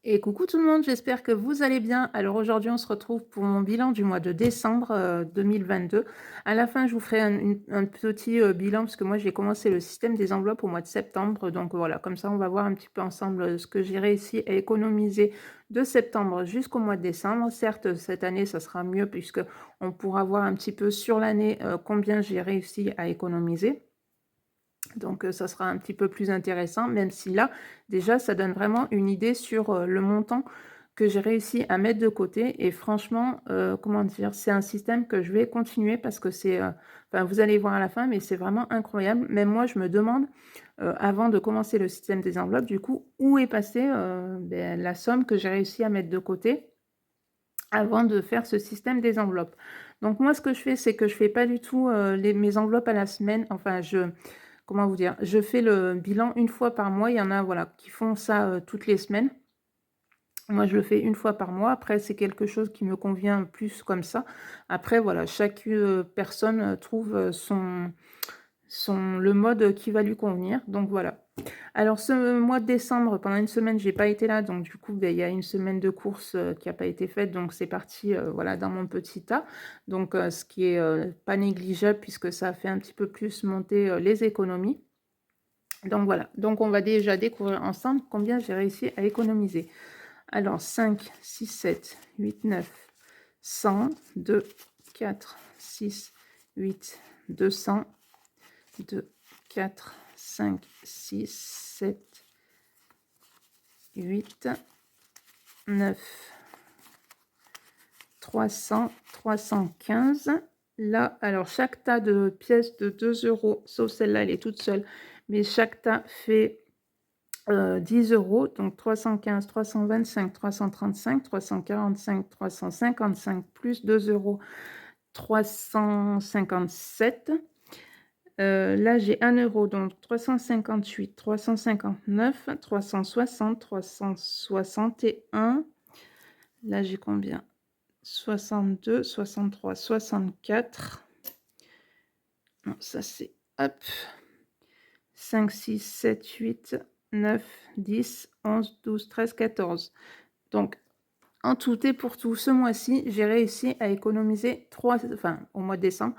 Et coucou tout le monde, j'espère que vous allez bien. Alors aujourd'hui, on se retrouve pour mon bilan du mois de décembre 2022. À la fin, je vous ferai un petit bilan parce que moi, j'ai commencé le système des enveloppes au mois de septembre. Donc voilà, comme ça, on va voir un petit peu ensemble ce que j'ai réussi à économiser de septembre jusqu'au mois de décembre. Certes, cette année, ça sera mieux puisque on pourra voir un petit peu sur l'année combien j'ai réussi à économiser. Donc ça sera un petit peu plus intéressant, même si là, déjà, ça donne vraiment une idée sur le montant que j'ai réussi à mettre de côté. Et franchement, comment dire, c'est un système que je vais continuer parce que c'est, enfin, vous allez voir à la fin, mais c'est vraiment incroyable. Même moi, je me demande, avant de commencer le système des enveloppes, du coup, où est passée la somme que j'ai réussi à mettre de côté avant de faire ce système des enveloppes. Donc moi, ce que je fais, c'est que je fais pas du tout mes enveloppes à la semaine. Enfin, comment vous dire, je fais le bilan une fois par mois. Il y en a, voilà, qui font ça toutes les semaines. Moi, je le fais une fois par mois. Après, c'est quelque chose qui me convient plus comme ça. Après, voilà, chaque personne trouve le mode qui va lui convenir. Donc voilà. Alors ce mois de décembre, pendant une semaine, j'ai pas été là, donc du coup, ben, il y a une semaine de course qui a pas été faite, donc c'est parti, voilà, dans mon petit tas. Donc ce qui est pas négligeable puisque ça a fait un petit peu plus monter les économies. Donc voilà, donc on va déjà découvrir ensemble combien j'ai réussi à économiser. Alors 5, 6, 7, 8, 9, 100, 2, 4, 6, 8, 200, 2, 4, 5, 6, 7, 8, 9, 300, 315. Là, alors chaque tas de pièces de 2 €, sauf celle-là, elle est toute seule, mais chaque tas fait 10 €, donc 315, 325, 335, 345, 355 plus 2 €, 357. Là, j'ai 1 €, donc 358, 359, 360, 361. Là, j'ai combien? 62, 63, 64. Non, ça c'est hop. 5, 6, 7, 8, 9, 10, 11, 12, 13, 14. Donc, en tout et pour tout, ce mois-ci, j'ai réussi à économiser au mois de décembre,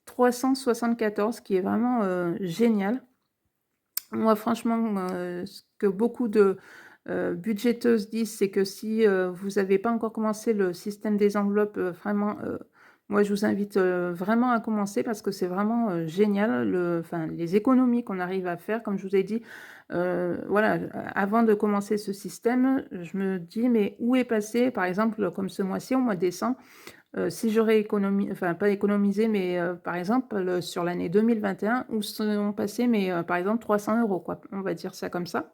374, qui est vraiment génial. Moi, franchement, ce que beaucoup de budgéteuses disent, c'est que si vous n'avez pas encore commencé le système des enveloppes, vraiment, moi, je vous invite vraiment à commencer parce que c'est vraiment génial. Enfin, les économies qu'on arrive à faire, comme je vous ai dit, voilà, avant de commencer ce système, je me dis, mais où est passé, par exemple, comme ce mois-ci, au mois de décembre, si j'aurais enfin pas économisé, mais par exemple, sur l'année 2021, où sont passés mes, par exemple 300 € quoi, on va dire ça comme ça.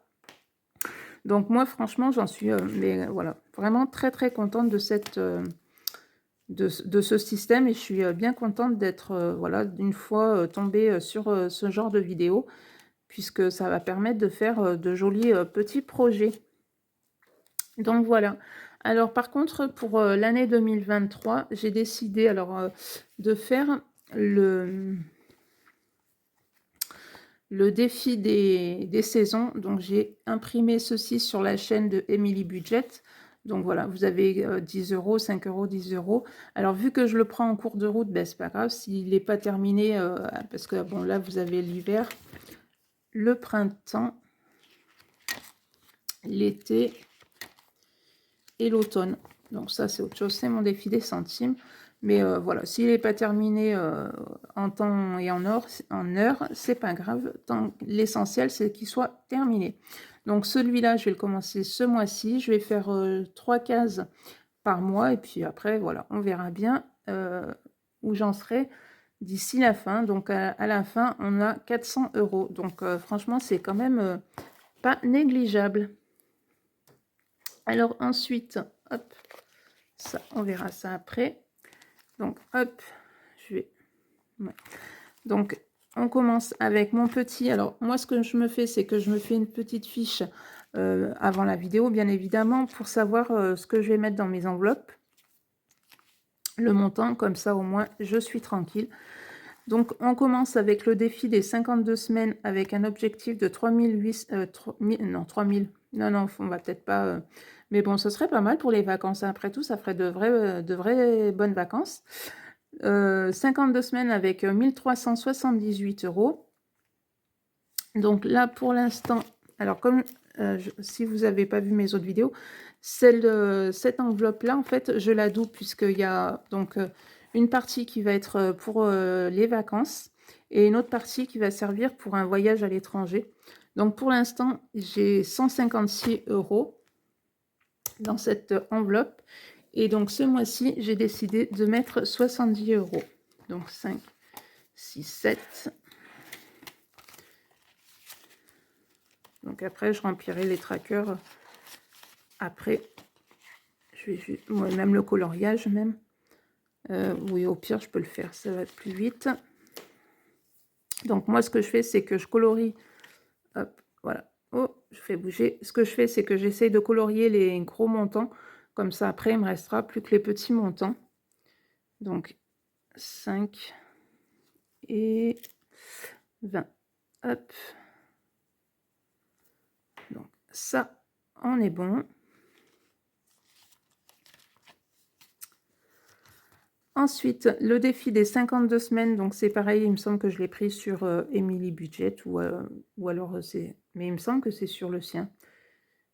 Donc moi franchement, j'en suis, mais voilà, vraiment très, très contente de cette, de ce système et je suis, bien contente d'être, voilà, d'une fois, tombée, sur, ce genre de vidéo puisque ça va permettre de faire, de jolis, petits projets. Donc voilà. Alors par contre, pour l'année 2023, j'ai décidé alors de faire le, le défi des saisons. Donc j'ai imprimé ceci sur la chaîne de Emily Budget. Donc voilà, vous avez 10 €, 5 €, 10 €. Alors vu que je le prends en cours de route, ben, c'est pas grave s'il n'est pas terminé, parce que bon là vous avez l'hiver, le printemps, l'été et l'automne. Donc ça, c'est autre chose, c'est mon défi des centimes. Mais voilà, s'il n'est pas terminé en temps et en heure, c'est pas grave. L'essentiel, c'est qu'il soit terminé. Donc celui-là, je vais le commencer ce mois-ci. Je vais faire 3 cases par mois. Et puis après, voilà, on verra bien où j'en serai d'ici la fin. Donc à la fin, on a 400 €. Donc franchement, c'est quand même pas négligeable. Alors ensuite, hop, ça, on verra ça après. Donc, hop, je vais... ouais. Donc, on commence avec mon petit... Alors, moi, ce que je me fais, c'est que je me fais une petite fiche avant la vidéo, bien évidemment, pour savoir ce que je vais mettre dans mes enveloppes. Le montant, comme ça, au moins, je suis tranquille. Donc, on commence avec le défi des 52 semaines avec un objectif de 3008... non, 3000... Non, non, on va peut-être pas Mais bon, ce serait pas mal pour les vacances. Après tout, ça ferait de vraies bonnes vacances. 52 semaines avec 1378 €. Donc là, pour l'instant, alors comme si vous n'avez pas vu mes autres vidéos, cette enveloppe-là, en fait, je la double puisqu'il y a donc une partie qui va être pour les vacances et une autre partie qui va servir pour un voyage à l'étranger. Donc pour l'instant, j'ai 156 € dans cette enveloppe. Et donc ce mois-ci, j'ai décidé de mettre 70 €. Donc 5, 6, 7. Donc après, je remplirai les trackers. Après, je vais même le coloriage même. Oui, au pire, je peux le faire, ça va plus vite. Donc moi, ce que je fais, c'est que je colorie. Hop, voilà. Oh, je fais bouger. Ce que je fais, c'est que j'essaye de colorier les gros montants. Comme ça, après, il me restera plus que les petits montants. Donc 5 et 20. Hop. Donc ça, on est bon. Ensuite, le défi des 52 semaines, donc c'est pareil, il me semble que je l'ai pris sur Emily Budget ou alors c'est... Mais il me semble que c'est sur le sien.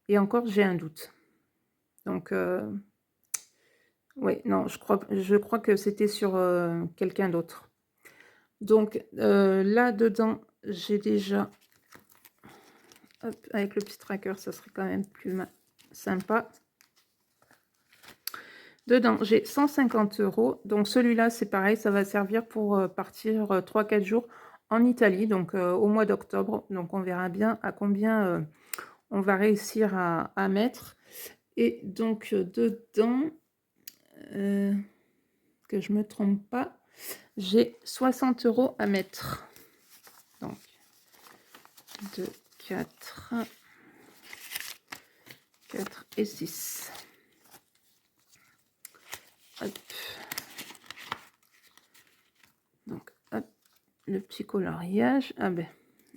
Et encore, j'ai un doute. Donc, oui, non, je crois que c'était sur quelqu'un d'autre. Donc, là-dedans, j'ai déjà... Hop, avec le petit tracker, ça serait quand même plus sympa. Dedans, j'ai 150 €. Donc, celui-là, c'est pareil, ça va servir pour partir 3-4 jours en Italie, donc au mois d'octobre. Donc, on verra bien à combien on va réussir à mettre. Et donc, dedans, que je ne me trompe pas, j'ai 60 € à mettre. Donc, 2, 4, 4 et 6. Hop. Donc, hop, le petit coloriage. Ah ben,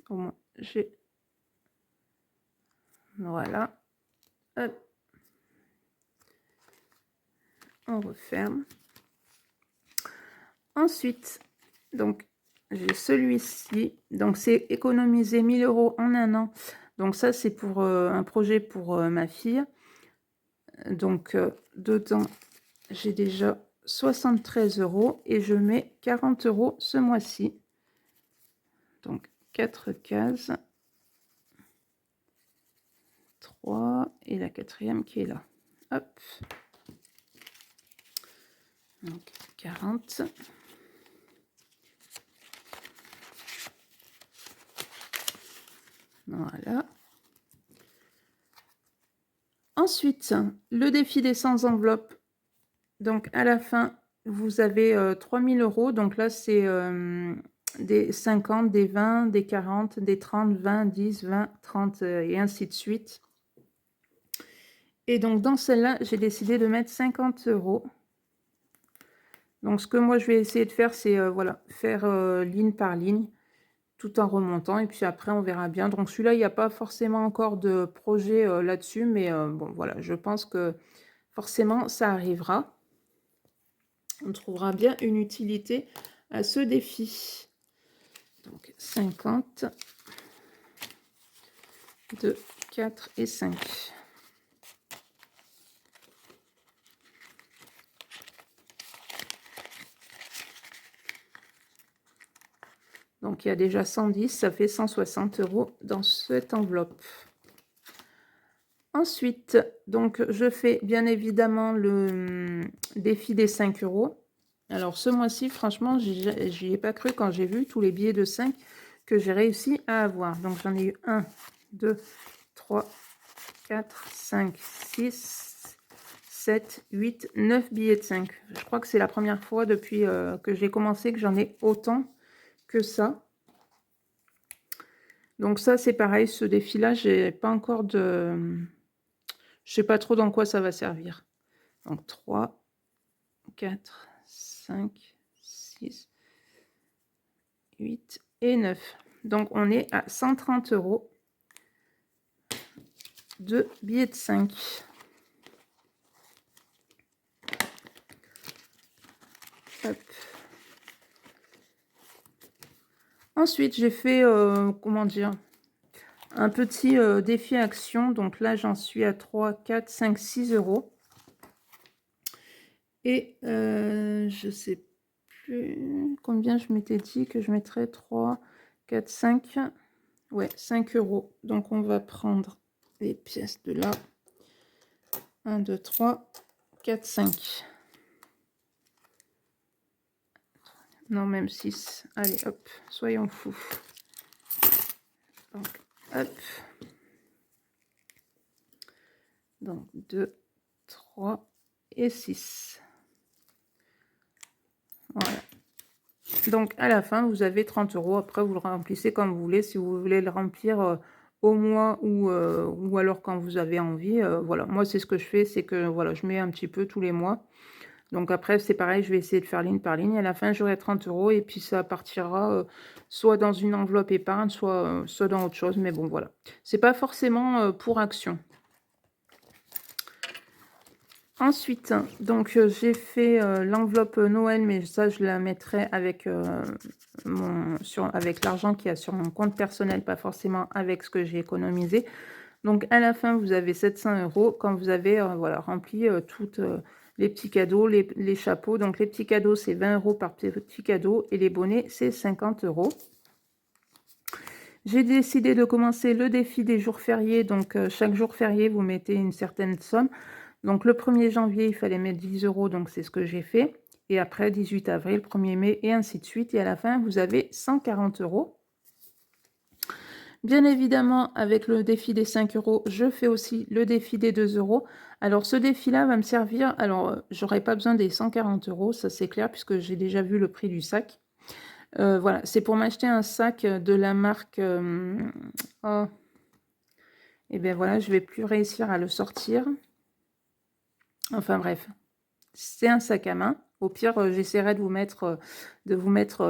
au moins, j'ai... Voilà. Hop. On referme. Ensuite, donc, j'ai celui-ci. Donc, c'est économiser 1000 € en un an. Donc, ça, c'est pour un projet pour ma fille. Donc, dedans, j'ai déjà 73 € et je mets 40 € ce mois-ci. Donc, 4 cases. 3 et la quatrième qui est là. Hop. Donc, 40. Voilà. Ensuite, le défi des 100 enveloppes. Donc, à la fin, vous avez 3000 €. Donc là, c'est des 50, des 20, des 40, des 30, 20, 10, 20, 30 et ainsi de suite. Et donc, dans celle-là, j'ai décidé de mettre 50 €. Donc, ce que moi, je vais essayer de faire, c'est voilà, faire ligne par ligne, tout en remontant. Et puis après, on verra bien. Donc, celui-là, il n'y a pas forcément encore de projet là-dessus. Mais bon, voilà, je pense que forcément, ça arrivera. On trouvera bien une utilité à ce défi. Donc, 50, 2, 4 et 5. Donc, il y a déjà 110, ça fait 160 € dans cette enveloppe. Ensuite, donc, je fais bien évidemment le défi des 5 €. Alors, ce mois-ci, franchement, j'y ai pas cru quand j'ai vu tous les billets de 5 que j'ai réussi à avoir. Donc, j'en ai eu 1, 2, 3, 4, 5, 6, 7, 8, 9 billets de 5. Je crois que c'est la première fois depuis que j'ai commencé que j'en ai autant que ça. Donc ça, c'est pareil, ce défi-là, j'ai pas encore de... Je sais pas trop dans quoi ça va servir. Donc 3, 4, 5, 6, 8 et 9. Donc on est à 130 € de billets de 5. Hop. Ensuite, j'ai fait, comment dire, un petit défi action. Donc là, j'en suis à 3, 4, 5, 6 euros. Et je sais plus combien je m'étais dit que je mettrais 3, 4, 5. Ouais, 5 euros. Donc on va prendre les pièces de là. 1, 2, 3, 4, 5. Non, même 6. Allez, hop, soyons fous. Donc, hop. Donc, 2, 3 et 6. Voilà. Donc, à la fin, vous avez 30 euros. Après, vous le remplissez comme vous voulez. Si vous voulez le remplir au mois ou alors quand vous avez envie. Voilà, moi, c'est ce que je fais. C'est que, voilà, je mets un petit peu tous les mois. Donc après, c'est pareil, je vais essayer de faire ligne par ligne. À la fin, j'aurai 30 euros et puis ça partira soit dans une enveloppe épargne, soit dans autre chose. Mais bon, voilà. C'est pas forcément pour action. Ensuite, donc j'ai fait l'enveloppe Noël, mais ça, je la mettrai avec, avec l'argent qu'il y a sur mon compte personnel, pas forcément avec ce que j'ai économisé. Donc à la fin, vous avez 700 euros quand vous avez voilà, rempli toutes les petits cadeaux, les chapeaux. Donc les petits cadeaux, c'est 20 euros par petit cadeau et les bonnets, c'est 50 euros. J'ai décidé de commencer le défi des jours fériés. Donc chaque jour férié, vous mettez une certaine somme. Donc le 1er janvier, il fallait mettre 10 euros, donc c'est ce que j'ai fait. Et après, 18 avril, 1er mai, et ainsi de suite. Et à la fin, vous avez 140 euros. Bien évidemment, avec le défi des 5 euros, je fais aussi le défi des 2 euros. Alors, ce défi-là va me servir. Alors, j'aurai pas besoin des 140 euros, ça c'est clair, puisque j'ai déjà vu le prix du sac. Voilà, c'est pour m'acheter un sac de la marque... oh. Et bien voilà, je vais plus réussir à le sortir. Enfin bref, c'est un sac à main. Au pire, j'essaierai de vous mettre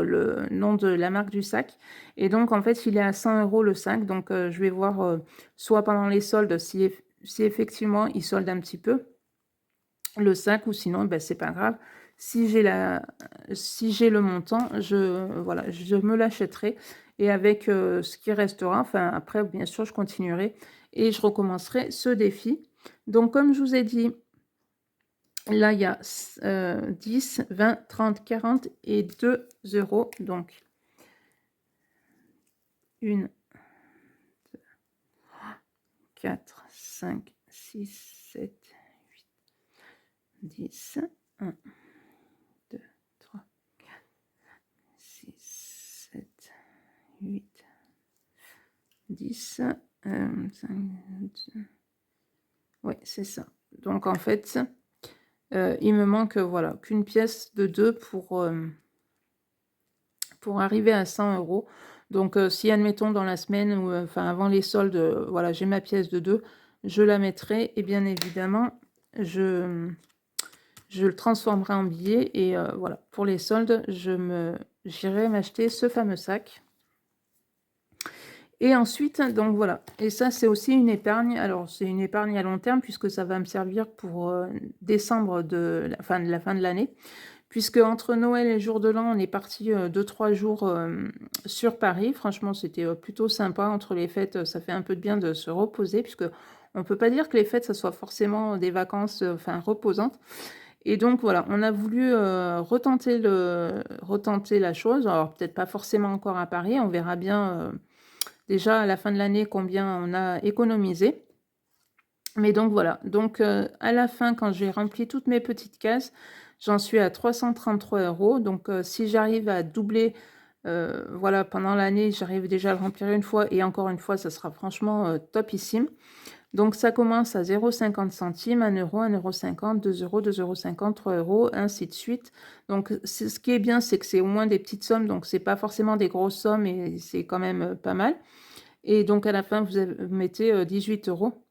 le nom de la marque du sac. Et donc, en fait, il est à 100 euros le sac. Donc, je vais voir soit pendant les soldes, si effectivement, il solde un petit peu le sac, ou sinon, ben, c'est pas grave. Si j'ai le montant, voilà, je me l'achèterai. Et avec ce qui restera, enfin, après, bien sûr, je continuerai et je recommencerai ce défi. Donc, comme je vous ai dit, là, il y a 10, 20, 30, 40 et 2 euros. Donc, 1, 2, 4, 5, 6, 7, 8, 10. 1, 2, 3, 4, 6, 7, 8, 10. 5, 2. Ouais, c'est ça. Donc, en fait, il me manque, voilà, qu'une pièce de 2 pour arriver à 100 euros. Donc, si, admettons, dans la semaine ou enfin, avant les soldes, voilà, j'ai ma pièce de 2, je la mettrai et bien évidemment, je le transformerai en billet et voilà, pour les soldes, j'irai m'acheter ce fameux sac. Et ensuite, donc voilà, et ça, c'est aussi une épargne. Alors, c'est une épargne à long terme puisque ça va me servir pour décembre de la fin de l'année. Puisque entre Noël et le jour de l'an, on est parti 2-3 jours sur Paris. Franchement, c'était plutôt sympa. Entre les fêtes, ça fait un peu de bien de se reposer, puisque on ne peut pas dire que les fêtes, ça soit forcément des vacances enfin, reposantes. Et donc, voilà, on a voulu retenter la chose. Alors, peut-être pas forcément encore à Paris. On verra bien déjà à la fin de l'année combien on a économisé. Mais donc, voilà. Donc, à la fin, quand j'ai rempli toutes mes petites cases, j'en suis à 333 euros. Donc, si j'arrive à doubler, voilà, pendant l'année, j'arrive déjà à le remplir une fois. Et encore une fois, ça sera franchement topissime. Donc, ça commence à 0,50 centimes, 1 euro, 1,50 €, 2 euros, 2,50 €, 3 euros, ainsi de suite. Donc, ce qui est bien, c'est que c'est au moins des petites sommes. Donc, c'est pas forcément des grosses sommes et c'est quand même pas mal. Et donc, à la fin, vous mettez 18 euros.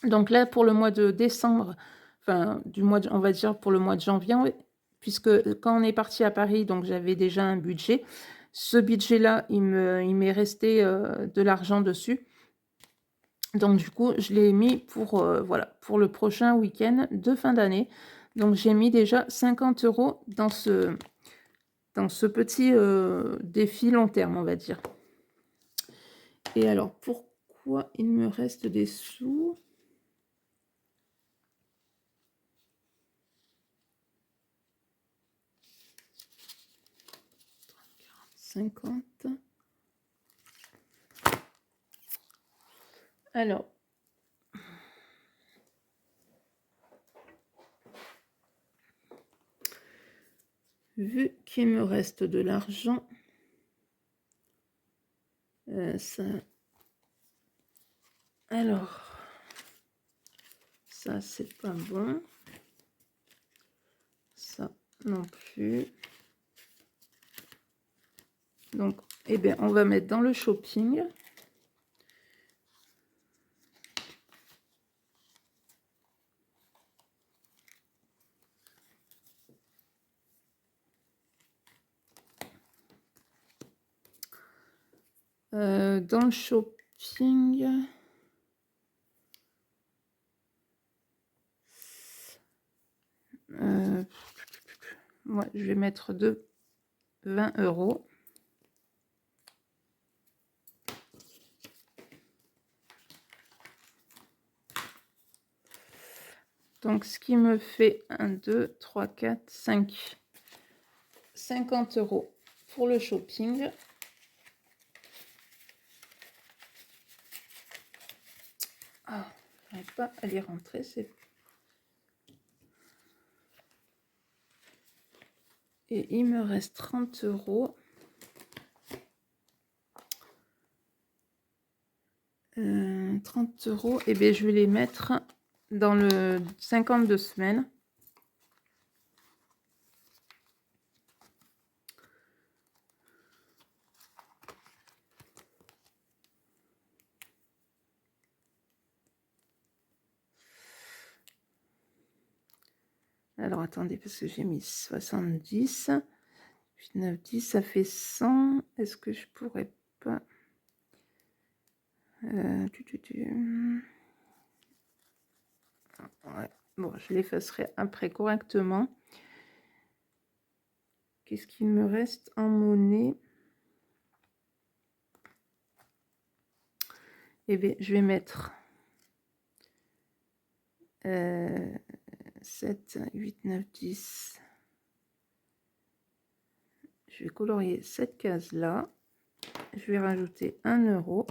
Donc là, pour le mois de décembre, enfin, on va dire pour le mois de janvier, puisque quand on est parti à Paris, donc j'avais déjà un budget. Ce budget-là, il m'est resté de l'argent dessus. Donc du coup, je l'ai mis pour, voilà, pour le prochain week-end de fin d'année. Donc, j'ai mis déjà 50 € dans ce petit défi long terme, on va dire. Et alors, pourquoi il me reste des sous? 50. Alors, vu qu'il me reste de l'argent, ça... Alors, ça, c'est pas bon. Ça non plus. Donc, eh bien, on va mettre dans le shopping. Dans le shopping... ouais, je vais mettre 20 €. Donc, ce qui me fait 1, 2, 3, 4, 5. 50 € pour le shopping. Ah, je n'arrive pas à les rentrer. Et il me reste 30 €. 30 €. Et bien, je vais les mettre dans le 52 semaines. Alors, attendez, parce que j'ai mis 70. 8, 9, 10, ça fait 100. Est-ce que je pourrais pas... Ouais. Bon, je l'effacerai après correctement. Qu'est-ce qu'il me reste en monnaie? Eh bien, je vais mettre 7, 8, 9, 10. Je vais colorier cette case-là. Je vais rajouter 1 €.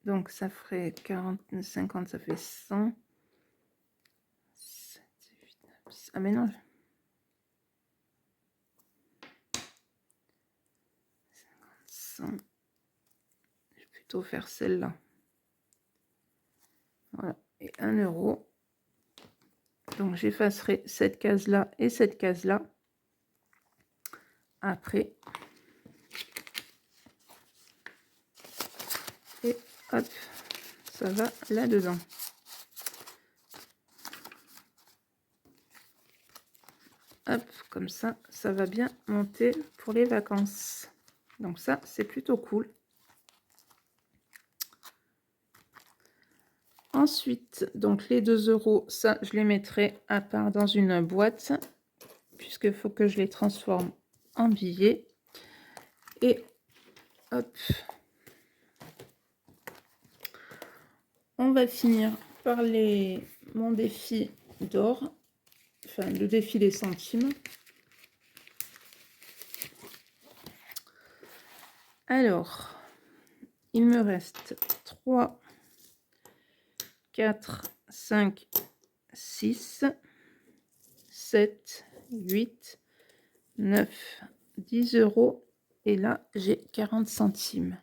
Donc, ça ferait 40, 50, ça fait 100. 7, 8, 9, 10. Ah, mais non. 100. Je vais plutôt faire celle-là. Voilà. Et 1 €. Donc, j'effacerai cette case-là et cette case-là. Après. Et hop, ça va là-dedans. Hop, comme ça, ça va bien monter pour les vacances. Donc ça, c'est plutôt cool. Ensuite, donc les 2 €, ça, je les mettrai à part dans une boîte, puisqu'il faut que je les transforme en billets. Et hop, on va finir par mon défi d'or, enfin le défi des centimes. Alors, il me reste 3, 4, 5, 6, 7, 8, 9, 10 €. Et là, j'ai 40 centimes.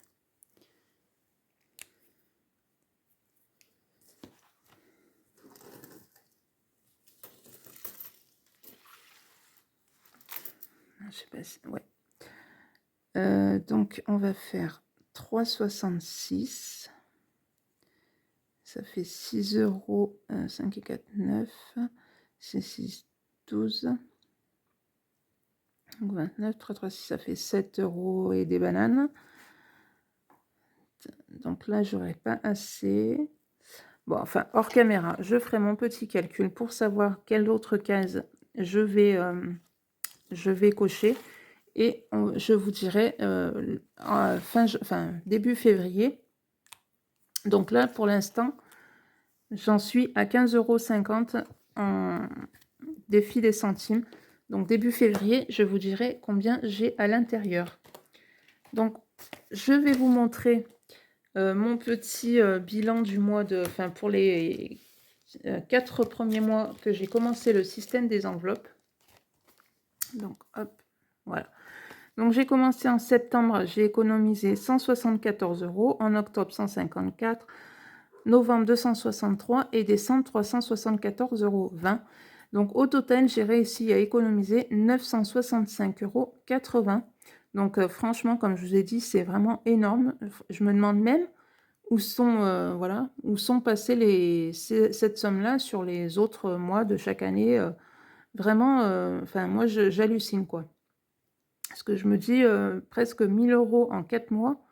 Je sais pas si... Ouais. Donc, on va faire 3,66. Ça fait 6 €. 5 et 4, 9. C'est 6, 12. Donc 29, 3, 3, 6, ça fait 7 € et des bananes. Donc là, j'aurais pas assez. Bon, enfin, hors caméra, je ferai mon petit calcul pour savoir quelle autre case je vais cocher. Et je vous dirai début février. Donc là, pour l'instant, j'en suis à 15,50 € en défi des centimes. Donc début février, je vous dirai combien j'ai à l'intérieur. Donc, je vais vous montrer mon petit bilan du mois pour les 4 premiers mois que j'ai commencé le système des enveloppes. Donc, hop, voilà. Donc, j'ai commencé en septembre, j'ai économisé 174 €, en octobre 154, novembre 263 et décembre 374,20 €. Donc, au total, j'ai réussi à économiser 965,80 €. Donc, franchement, comme je vous ai dit, c'est vraiment énorme. Je me demande même où sont, voilà, où sont passées cette somme-là sur les autres mois de chaque année. Vraiment, enfin, moi, j'hallucine, quoi. Parce que je me dis, presque 1 000 € en 4 mois,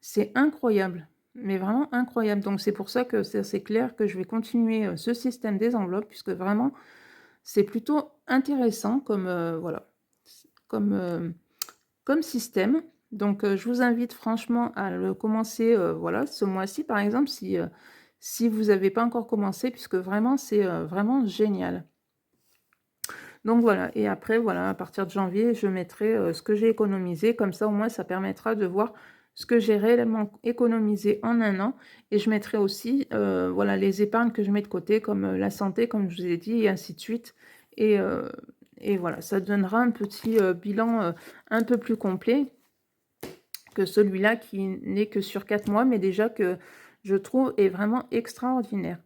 c'est incroyable, mais vraiment incroyable. Donc c'est pour ça que c'est assez clair que je vais continuer, ce système des enveloppes puisque vraiment, c'est plutôt intéressant comme, voilà, comme, comme système. Donc je vous invite franchement à le commencer, voilà, ce mois-ci, par exemple, si vous n'avez pas encore commencé puisque vraiment, c'est, vraiment génial. Donc voilà, et après, voilà, à partir de janvier, je mettrai ce que j'ai économisé. Comme ça, au moins, ça permettra de voir ce que j'ai réellement économisé en un an. Et je mettrai aussi voilà, les épargnes que je mets de côté, comme la santé, comme je vous ai dit, et ainsi de suite. Et voilà, ça donnera un petit bilan un peu plus complet que celui-là qui n'est que sur 4 mois, mais déjà que je trouve est vraiment extraordinaire.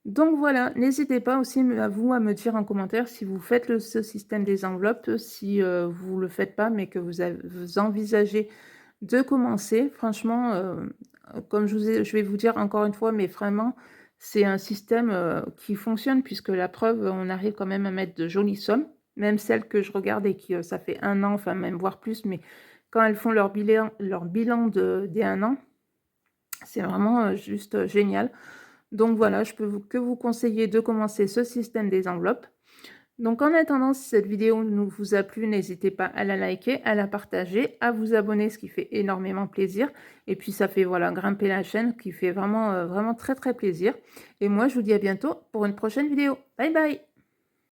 Donc voilà, n'hésitez pas aussi à vous à me dire en commentaire si vous faites ce système des enveloppes, si vous ne le faites pas, mais que vous envisagez de commencer. Franchement, comme je vais vous dire encore une fois, mais vraiment, c'est un système qui fonctionne puisque la preuve, on arrive quand même à mettre de jolies sommes, même celles que je regarde et qui, ça fait 1 an, enfin même voire plus, mais quand elles font leur bilan des 1 an, c'est vraiment juste génial. Donc voilà, je peux que vous conseiller de commencer ce système des enveloppes. Donc en attendant, si cette vidéo vous a plu, n'hésitez pas à la liker, à la partager, à vous abonner, ce qui fait énormément plaisir. Et puis ça fait voilà grimper la chaîne, qui fait vraiment, vraiment très très plaisir. Et moi, je vous dis à bientôt pour une prochaine vidéo. Bye bye!